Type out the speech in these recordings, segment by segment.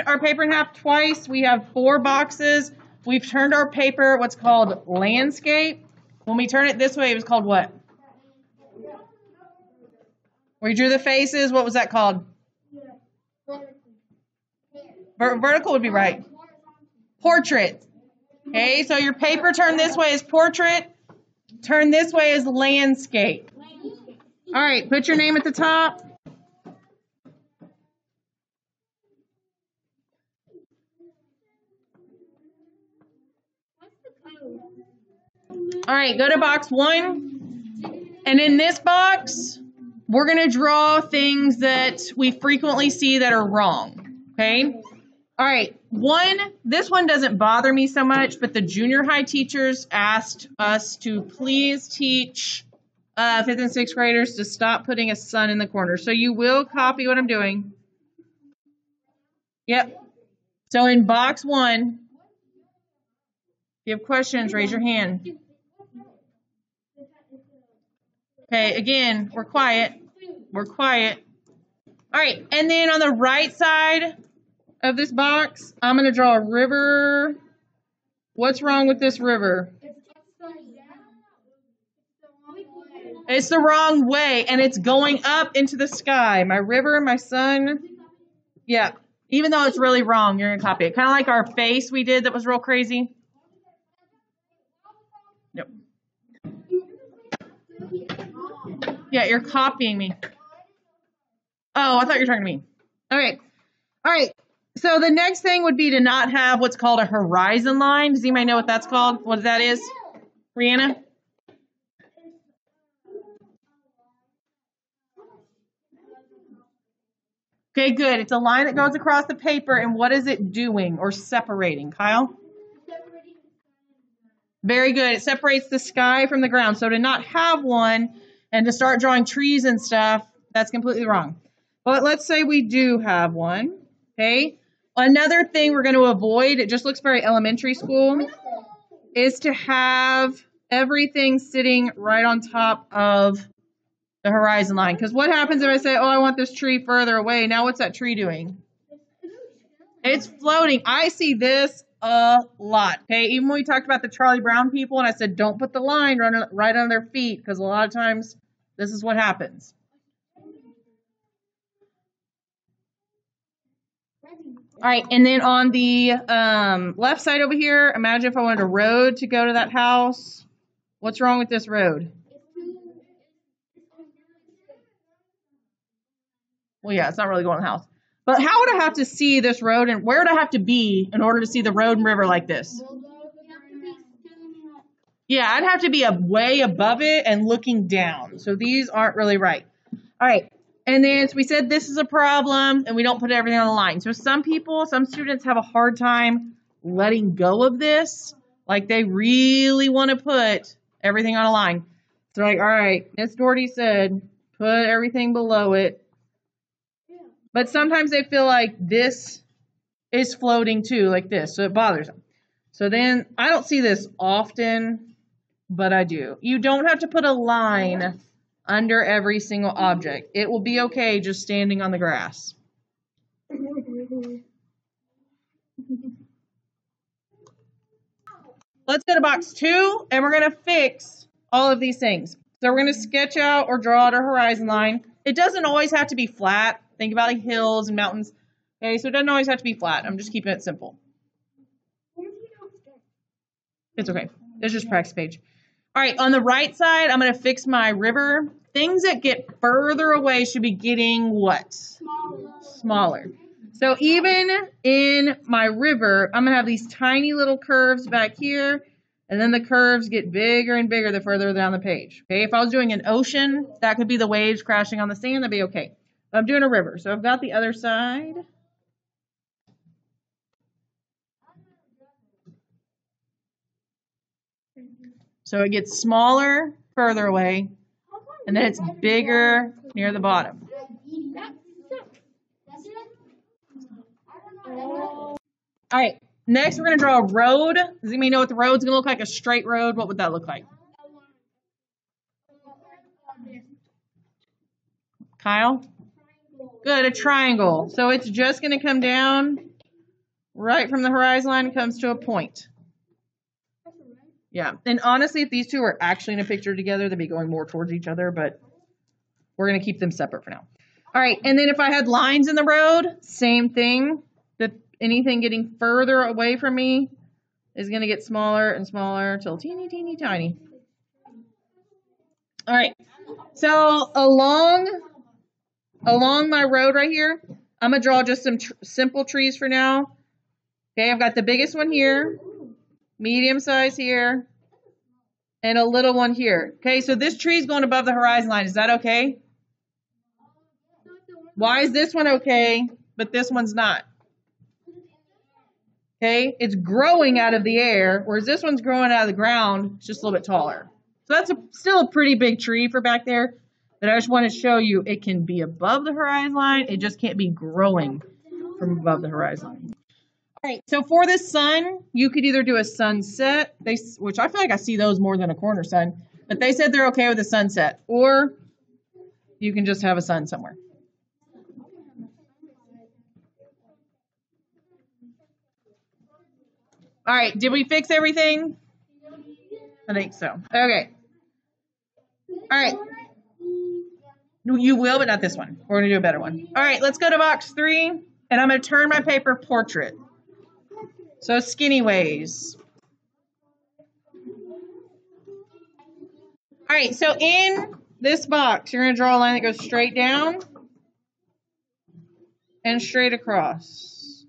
our paper in half twice. We have 4 boxes. We've turned our paper what's called landscape. When we turn it this way, it was called what? We drew the faces. What was that called? Vertical would be right. Portrait. Okay, so your paper turned this way is portrait. Turn this way is landscape. All right, put your name at the top. All right, go to box 1. And in this box, we're going to draw things that we frequently see that are wrong. Okay? All right, this one doesn't bother me so much, but the junior high teachers asked us to please teach 5th and 6th graders to stop putting a sun in the corner. So you will copy what I'm doing. Yep. So in box 1, if you have questions, raise your hand. Okay, again, we're quiet. We're quiet. All right, and then on the right side of this box, I'm going to draw a river. What's wrong with this river? It's the wrong way, and it's going up into the sky. My river, my sun. Yeah, even though it's really wrong, you're going to copy it. Kind of like our face we did that was real crazy. Yep. Yeah, you're copying me. Oh, I thought you were talking to me. Okay. All right. So the next thing would be to not have what's called a horizon line. Does anybody know what that's called? What that is? Brianna? Okay, good. It's a line that goes across the paper, and what is it doing or separating? Kyle? Very good. It separates the sky from the ground. So to not have one and to start drawing trees and stuff, that's completely wrong. But let's say we do have one, okay? Another thing we're going to avoid, it just looks very elementary school, is to have everything sitting right on top of the horizon line. Because what happens if I say, oh, I want this tree further away? Now what's that tree doing? It's floating. I see this a lot, okay? Even when we talked about the Charlie Brown people and I said, don't put the line right on their feet, because a lot of times this is what happens. All right, and then on the left side over here, imagine if I wanted a road to go to that house. What's wrong with this road? Well, yeah, it's not really going to the house. But how would I have to see this road, and where would I have to be in order to see the road and river like this? Yeah, I'd have to be way above it and looking down. So these aren't really right. All right. And then so we said this is a problem, and we don't put everything on the line. So some students have a hard time letting go of this. Like they really want to put everything on a line. So like, all right, Miss Doherty said, put everything below it. But sometimes they feel like this is floating too, like this. So it bothers them. So then I don't see this often, but I do. You don't have to put a line under every single object. It will be okay just standing on the grass. Let's go to box 2, and we're going to fix all of these things. So we're going to sketch out or draw out our horizon line. It doesn't always have to be flat. Think about like hills and mountains. Okay, so it doesn't always have to be flat. I'm just keeping it simple. It's okay. It's just practice page. All right, on the right side, I'm going to fix my river. Things that get further away should be getting what? Smaller. So even in my river, I'm going to have these tiny little curves back here, and then the curves get bigger and bigger the further down the page. Okay, if I was doing an ocean, that could be the waves crashing on the sand. That'd be okay. But I'm doing a river, so I've got the other side. So it gets smaller further away, and then it's bigger near the bottom. All right, next we're going to draw a road. Does anybody know what the road's going to look like? A straight road? What would that look like? Kyle? Good, a triangle. So it's just going to come down right from the horizon line comes to a point. Yeah, and honestly, if these two are actually in a picture together, they'd be going more towards each other, but we're going to keep them separate for now. All right, and then if I had lines in the road, same thing. Anything getting further away from me is going to get smaller and smaller until teeny, teeny, tiny. All right, so along my road right here, I'm going to draw just some simple trees for now. Okay, I've got the biggest one here, medium size here, and a little one here. Okay, so this tree is going above the horizon line. Is that okay? Why is this one okay, but this one's not? Okay, it's growing out of the air, whereas this one's growing out of the ground. It's just a little bit taller. So that's still a pretty big tree for back there. But I just want to show you it can be above the horizon line. It just can't be growing from above the horizon line. All right, so for the sun, you could either do a sunset, which I feel like I see those more than a corner sun, but they said they're okay with a sunset, or you can just have a sun somewhere. All right, did we fix everything? I think so. Okay. All right. You will, but not this one. We're going to do a better one. All right, let's go to box 3, and I'm going to turn my paper portrait. So skinny ways. All right, so in this box, you're going to draw a line that goes straight down and straight across.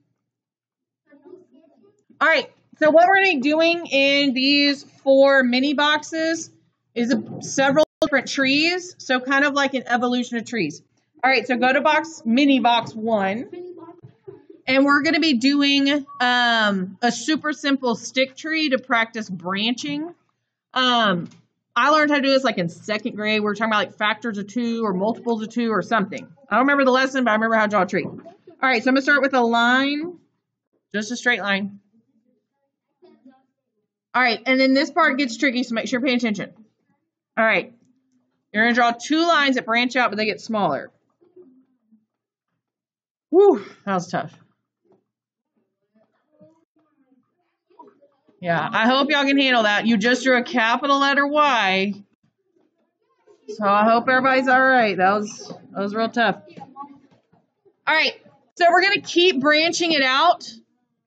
All right. So what we're going to be doing in these 4 mini boxes is several different trees. So kind of like an evolution of trees. All right, so go to mini box 1. And we're going to be doing a super simple stick tree to practice branching. I learned how to do this like in 2nd grade. We were talking about like factors of 2 or multiples of 2 or something. I don't remember the lesson, but I remember how to draw a tree. All right, so I'm going to start with a line, just a straight line. All right, and then this part gets tricky, so make sure you're paying attention. All right, you're going to draw 2 lines that branch out, but they get smaller. Whew, that was tough. Yeah, I hope y'all can handle that. You just drew a capital letter Y. So I hope everybody's all right. That was real tough. All right, so we're going to keep branching it out.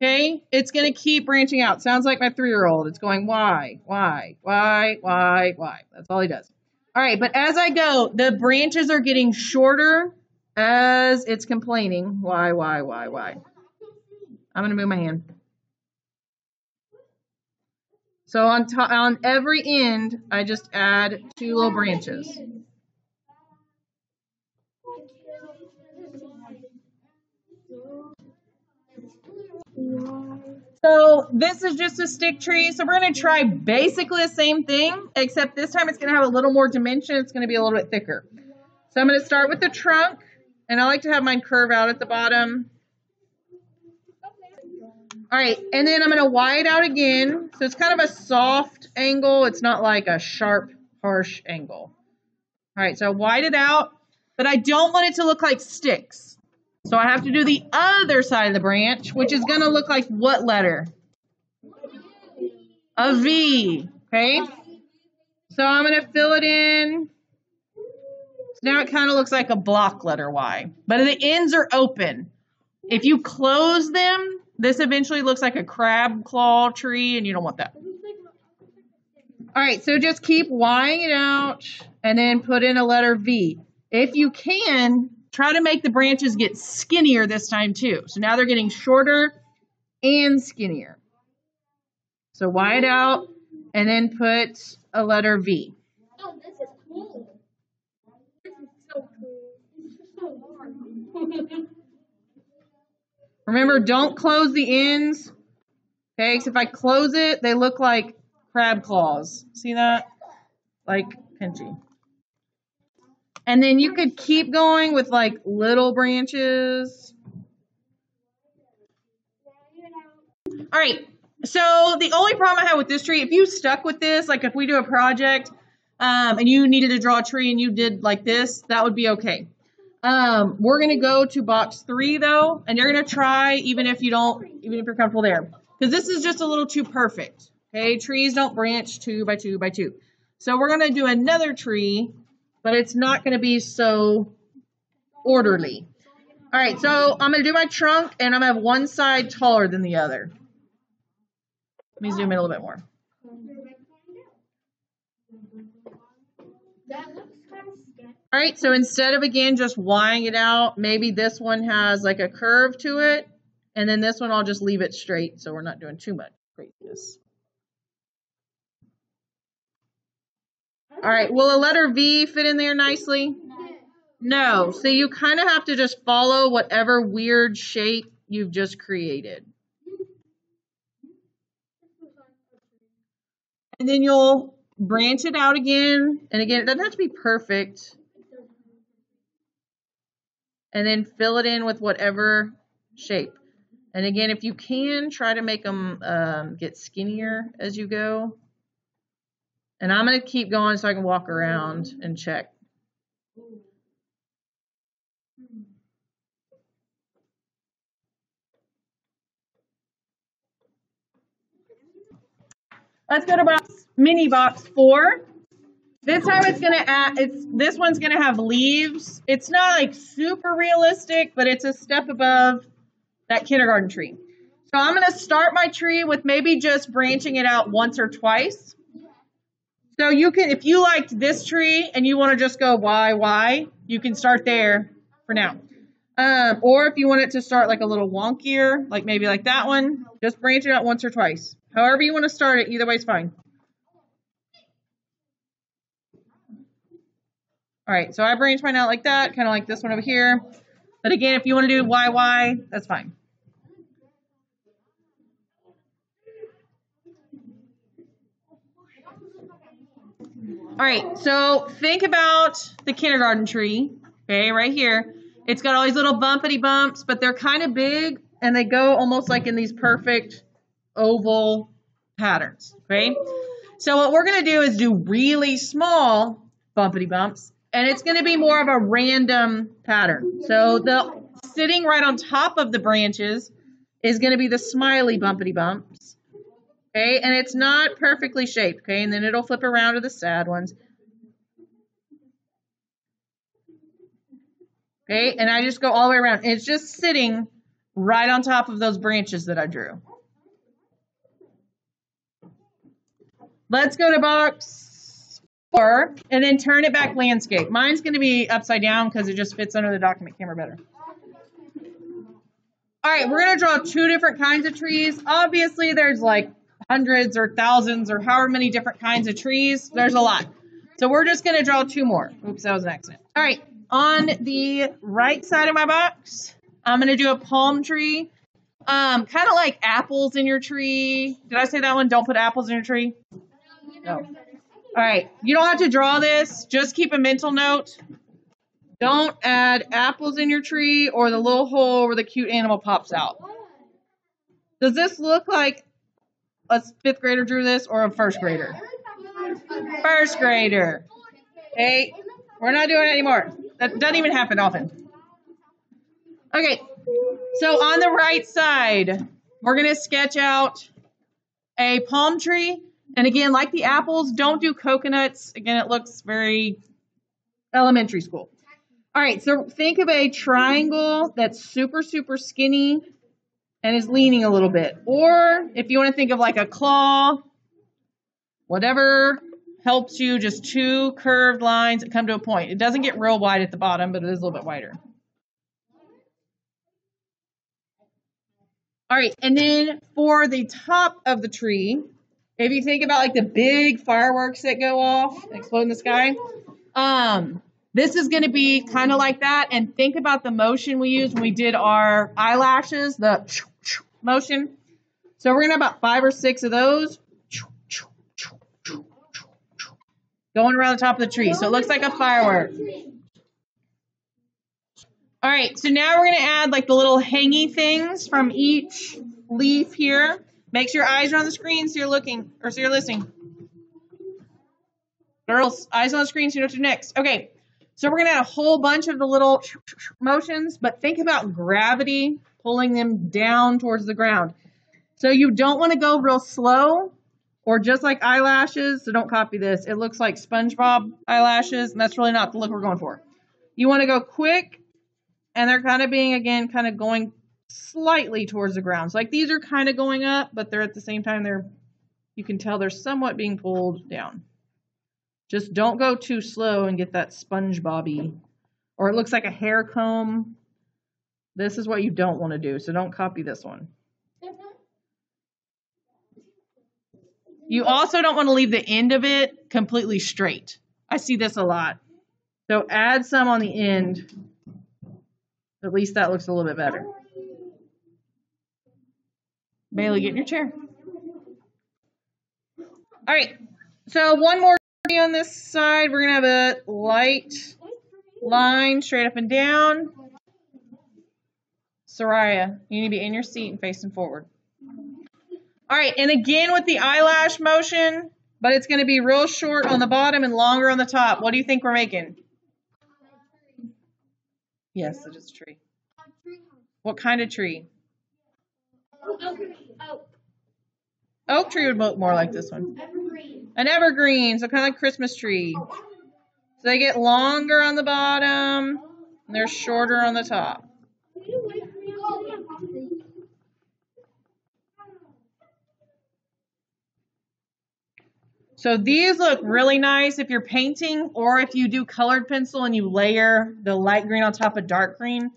Okay, it's going to keep branching out. Sounds like my 3-year-old. It's going Y, Y, Y, Y, Y. That's all he does. All right, but as I go, the branches are getting shorter as it's complaining. Y, Y, Y, Y. I'm going to move my hand. So on every end, I just add 2 little branches. So this is just a stick tree. So we're going to try basically the same thing, except this time it's going to have a little more dimension. It's going to be a little bit thicker. So I'm going to start with the trunk, and I like to have mine curve out at the bottom. All right, and then I'm going to wide out again. So it's kind of a soft angle. It's not like a sharp, harsh angle. All right, so I wide it out, but I don't want it to look like sticks. So I have to do the other side of the branch, which is going to look like what letter? A V, okay? So I'm going to fill it in. So now it kind of looks like a block letter Y, but the ends are open. If you close them, this eventually looks like a crab claw tree, and you don't want that. All right, so just keep Y'ing it out and then put in a letter V. If you can, try to make the branches get skinnier this time too. So now they're getting shorter and skinnier. So Y it out and then put a letter V. Oh, this is cool. This is so cool. This is so hard. Remember, don't close the ends. Okay, because if I close it, they look like crab claws. See that? Like pinchy. And then you could keep going with like little branches. All right. So the only problem I have with this tree, if you stuck with this, like if we do a project and you needed to draw a tree and you did like this, that would be okay. We're gonna go to box 3 though, and you're gonna try even if you're comfortable there, because this is just a little too perfect. Okay, trees don't branch 2 by 2 by 2. So we're gonna do another tree, but it's not gonna be so orderly. All right, so I'm gonna do my trunk, and I'm gonna have one side taller than the other. Let me zoom in a little bit more. That looks kind of sketchy. All right, so instead of, again, just widening it out, maybe this one has like a curve to it, and then this one I'll just leave it straight so we're not doing too much craziness. All right, will a letter V fit in there nicely? No, so you kind of have to just follow whatever weird shape you've just created. And then you'll branch it out again, and again, it doesn't have to be perfect. And then fill it in with whatever shape. And again, if you can, try to make them get skinnier as you go. And I'm going to keep going so I can walk around and check. Let's go to mini box 4. This time this one's gonna have leaves. It's not like super realistic, but it's a step above that kindergarten tree. So I'm gonna start my tree with maybe just branching it out once or twice. So you can, if you liked this tree and you want to just go Y, you can start there for now. Or if you want it to start like a little wonkier, like maybe like that one, just branch it out once or twice. However you want to start it, either way is fine. All right, so I branched mine out like that, kind of like this one over here. But again, if you want to do Y, that's fine. All right, so think about the kindergarten tree, okay, right here. It's got all these little bumpity bumps, but they're kind of big, and they go almost like in these perfect oval patterns, okay? So what we're going to do is do really small bumpity bumps, and it's going to be more of a random pattern. So the sitting right on top of the branches is going to be the smiley bumpity bumps, okay? And it's not perfectly shaped, okay? And then it'll flip around to the sad ones. Okay, and I just go all the way around. It's just sitting right on top of those branches that I drew. Let's go to box 4 and then turn it back landscape. Mine's going to be upside down because it just fits under the document camera better. All right, we're going to draw 2 different kinds of trees. Obviously, there's like hundreds or thousands or however many different kinds of trees. There's a lot. So we're just going to draw 2 more. Oops, that was an accident. All right. On the right side of my box, I'm going to do a palm tree, kind of like apples in your tree. Did I say that one? Don't put apples in your tree? No. All right. You don't have to draw this. Just keep a mental note. Don't add apples in your tree or the little hole where the cute animal pops out. Does this look like a 5th grader drew this or a 1st grader? 1st grader. Okay. We're not doing it anymore. That doesn't even happen often. Okay, so on the right side, we're going to sketch out a palm tree. And again, like the apples, don't do coconuts. Again, it looks very elementary school. All right, so think of a triangle that's super, super skinny and is leaning a little bit. Or if you want to think of like a claw, whatever helps you, just 2 curved lines that come to a point. It doesn't get real wide at the bottom, but it is a little bit wider. All right, and then for the top of the tree, if you think about like the big fireworks that go off, explode in the sky, this is going to be kind of like that. And think about the motion we used when we did our eyelashes, the motion. So we're going to have about 5 or 6 of those. Going around the top of the tree. So it looks like a firework. All right, so now we're going to add like the little hangy things from each leaf here. Make sure your eyes are on the screen so you're looking, or so you're listening. Girls, eyes on the screen so you know what to do next. Okay, So we're going to add a whole bunch of the little motions, but think about gravity pulling them down towards the ground. So you don't want to go real slow or just like eyelashes. So don't copy this. It looks like SpongeBob eyelashes, and that's really not the look we're going for. You want to go quick, and they're kind of being, again, kind of going slightly towards the ground. So like these are kind of going up, but they're at the same time, you can tell they're somewhat being pulled down. Just don't go too slow and get that SpongeBob-y, or it looks like a hair comb. This is what you don't want to do, so don't copy this one. You also don't want to leave the end of it completely straight. I see this a lot. So add some on the end. At least that looks a little bit better. Bailey, get in your chair. All right, so one more on this side. We're going to have a light line straight up and down. Soraya, you need to be in your seat and facing forward. All right, and again with the eyelash motion, but it's going to be real short on the bottom and longer on the top. What do you think we're making? Yes, it is a tree. What kind of tree? Oak tree would look more like this one. An evergreen, so kind of like Christmas tree. So they get longer on the bottom, and they're shorter on the top. So these look really nice if you're painting, or if you do colored pencil and you layer the light green on top of dark green.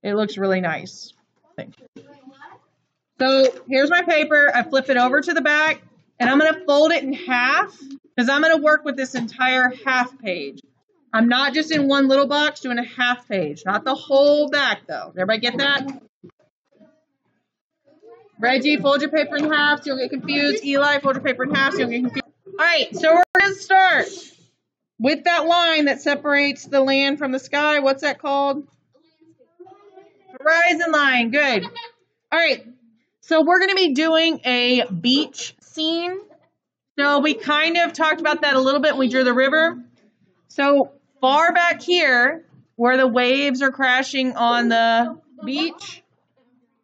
It looks really nice. So here's my paper. I flip it over to the back, and I'm going to fold it in half because I'm going to work with this entire half page. I'm not just in one little box doing a half page, not the whole back though. Everybody get that? Reggie, fold your paper in half so you'll get confused. Eli, fold your paper in half so you'll get confused. All right, so we're going to start with that line that separates the land from the sky. What's that called? Horizon line. Good. All right, so we're going to be doing a beach scene. So we kind of talked about that a little bit when we drew the river. So far back here, where the waves are crashing on the beach,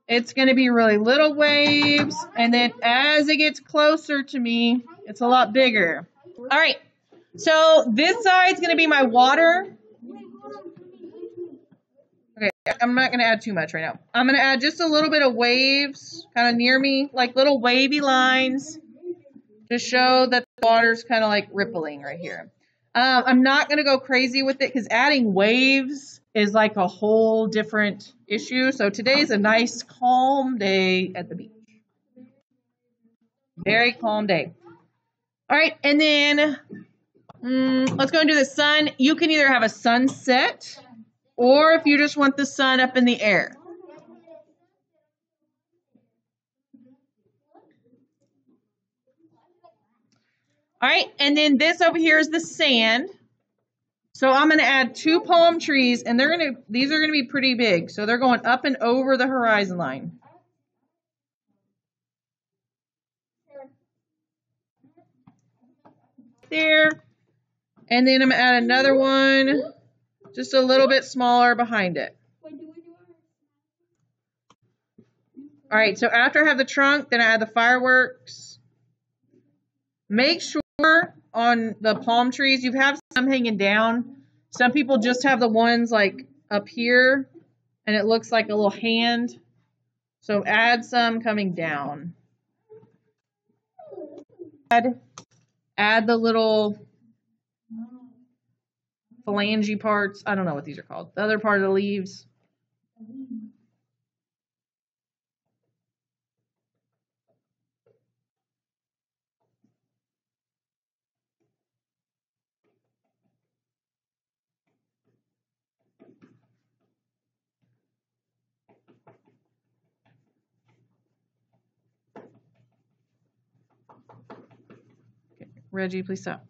it's going to be really little waves. And then as it gets closer to me, it's a lot bigger. All right, so this side's going to be my water. Okay, I'm not going to add too much right now. I'm going to add just a little bit of waves kind of near me, like little wavy lines to show that the water's kind of like rippling right here. I'm not going to go crazy with it because adding waves is like a whole different issue. So today's a nice calm day at the beach. Very calm day. All right, and then let's go and do the sun. You can either have a sunset, or if you just want the sun up in the air. All right, and then this over here is the sand. So I'm going to add 2 palm trees, and these are going to be pretty big. So they're going up and over the horizon line. There. And then I'm going to add another one just a little bit smaller behind it. All right, so after I have the trunk, then I add the fireworks. Make sure on the palm trees you have some hanging down. Some people just have the ones like up here, and it looks like a little hand. So add some coming down. Add the little phalange parts. I don't know what these are called. The other part of the leaves. Okay. Reggie, please stop.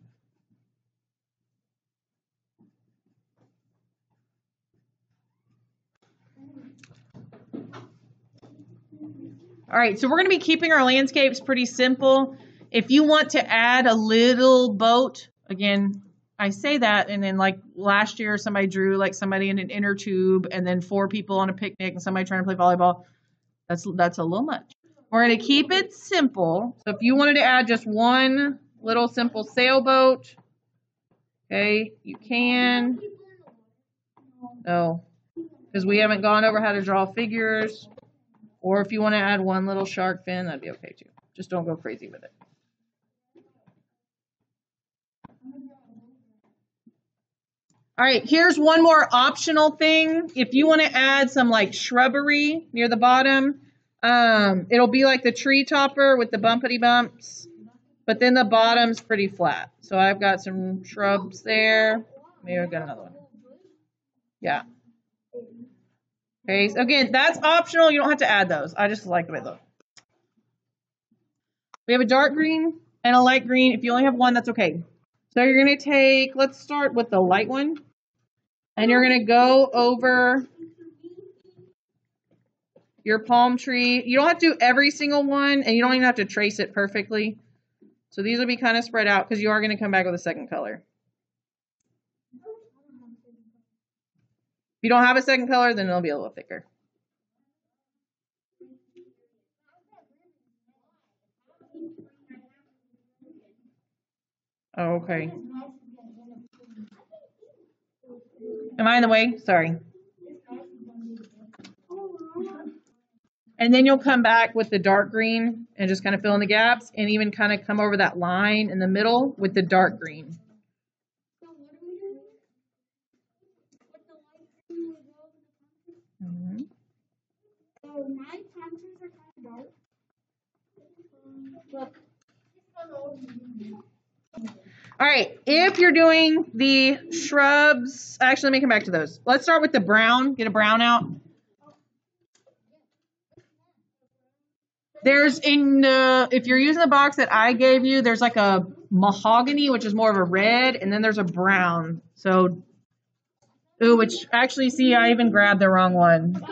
All right, so we're going to be keeping our landscapes pretty simple. If you want to add a little boat, again, I say that, and then like last year somebody drew like somebody in an inner tube and then 4 people on a picnic and somebody trying to play volleyball. That's a little much. We're going to keep it simple. So if you wanted to add just one little simple sailboat, okay, you can. No, because we haven't gone over how to draw figures. Or if you want to add one little shark fin, that'd be okay too. Just don't go crazy with it. All right, here's one more optional thing. If you want to add some like shrubbery near the bottom, it'll be like the tree topper with the bumpity bumps, but then the bottom's pretty flat. So I've got some shrubs there. Maybe I've got another one. Yeah. Okay, so again, that's optional. You don't have to add those. I just like the way they look. We have a dark green and a light green. If you only have one, that's okay. So you're going to take, let's start with the light one. And you're going to go over your palm tree. You don't have to do every single one, and you don't even have to trace it perfectly. So these will be kind of spread out because you are going to come back with a second color. If you don't have a second color, then it'll be a little thicker. Oh, okay. Am I in the way? Sorry. And then you'll come back with the dark green and just kind of fill in the gaps and even kind of come over that line in the middle with the dark green. Mm-hmm. So my contours are kind of dark. All right, if you're doing the shrubs, actually, let me come back to those. Let's start with the brown. Get a brown out. There's if you're using the box that I gave you, there's like a mahogany, which is more of a red, and then there's a brown. So, which actually, see, I even grabbed the wrong one.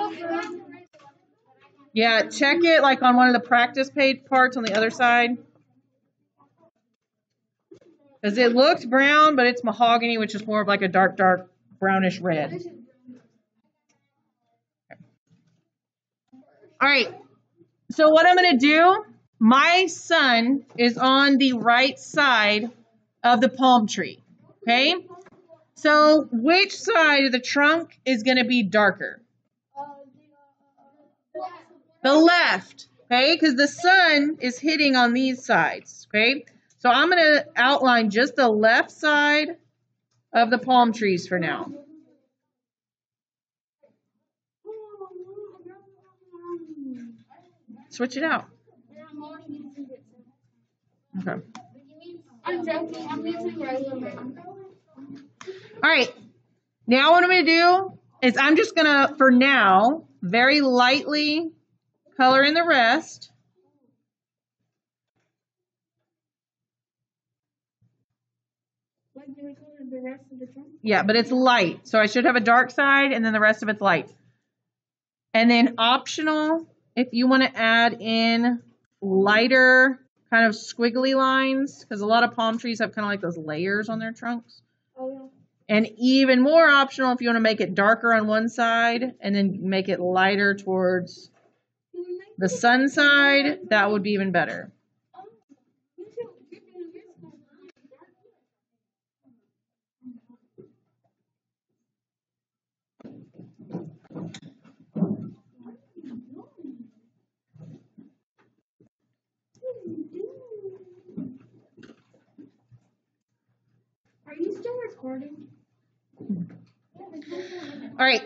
Yeah, check it like on one of the practice page parts on the other side. Because it looks brown, but it's mahogany, which is more of like a dark brownish red. All right. So what I'm going to do, my sun is on the right side of the palm tree. Okay. So which side of the trunk is going to be darker? The left. Okay. Because the sun is hitting on these sides. Okay. So I'm going to outline just the left side of the palm trees for now. Switch it out. Okay. I'm joking. I'm using regular. All right. Now what I'm going to do is I'm just going to, for now, very lightly color in the rest. The rest of the trunk? Yeah, but it's light. So I should have a dark side and then the rest of it's light. And then optional, if you want to add in lighter kind of squiggly lines, because a lot of palm trees have kind of like those layers on their trunks. Oh, yeah. And even more optional if you want to make it darker on one side and then make it lighter towards the sun side, that would be even better. Are you still recording? All right.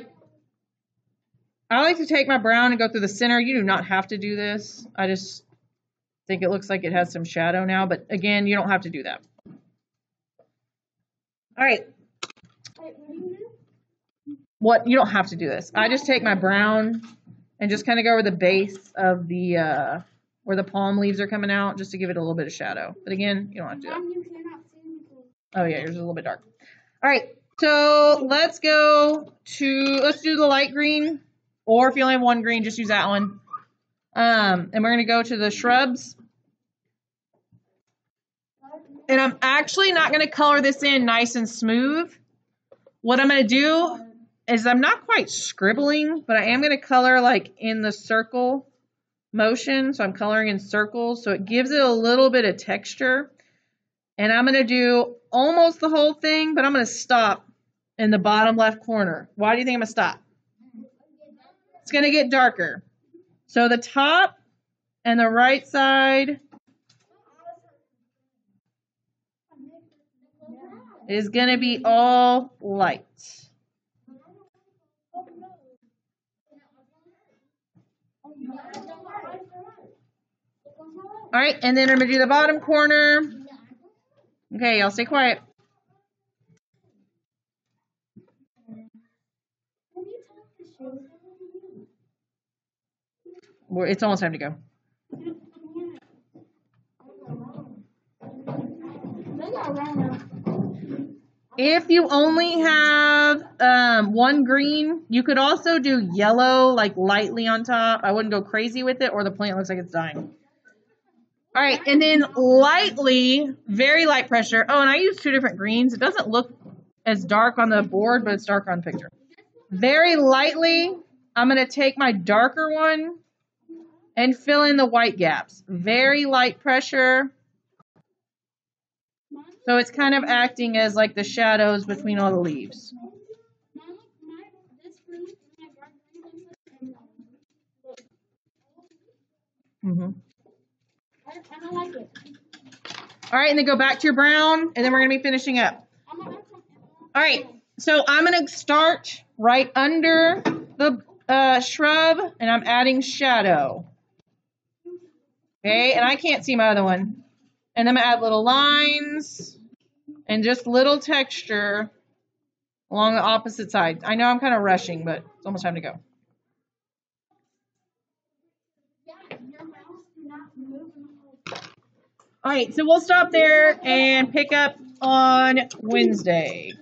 I like to take my brown and go through the center. You do not have to do this. I just think it looks like it has some shadow now, but again, you don't have to do that. All right. Wait, what do you do? What? You don't have to do this. I just take my brown and just kind of go over the base of the where the palm leaves are coming out, just to give it a little bit of shadow. But again, you don't have to do that. You cannot see because... Oh yeah, yours is a little bit dark. All right, so let's do the light green, or if you only have one green, just use that one. And we're gonna go to the shrubs. And I'm actually not going to color this in nice and smooth. What I'm going to do is I'm not quite scribbling, but I am going to color like in the circle motion. So I'm coloring in circles. So it gives it a little bit of texture. And I'm going to do almost the whole thing, but I'm going to stop in the bottom left corner. Why do you think I'm going to stop? It's going to get darker. So the top and the right side is going to be all light. All right, and then I'm going to do the bottom corner. Okay, y'all stay quiet. It's almost time to go. If you only have one green, you could also do yellow, like lightly on top. I wouldn't go crazy with it, or the plant looks like it's dying. All right, and then lightly, very light pressure. Oh, and I use 2 different greens. It doesn't look as dark on the board, but it's darker on the picture. Very lightly, I'm going to take my darker one and fill in the white gaps. Very light pressure. So it's kind of acting as like the shadows between all the leaves. I don't like it. All right, and then go back to your brown, and then we're going to be finishing up. All right, so I'm going to start right under the shrub, and I'm adding shadow. Okay, and I can't see my other one. And I'm going to add little lines and just little texture along the opposite side. I know I'm kind of rushing, but it's almost time to go. All right, so we'll stop there and pick up on Wednesday.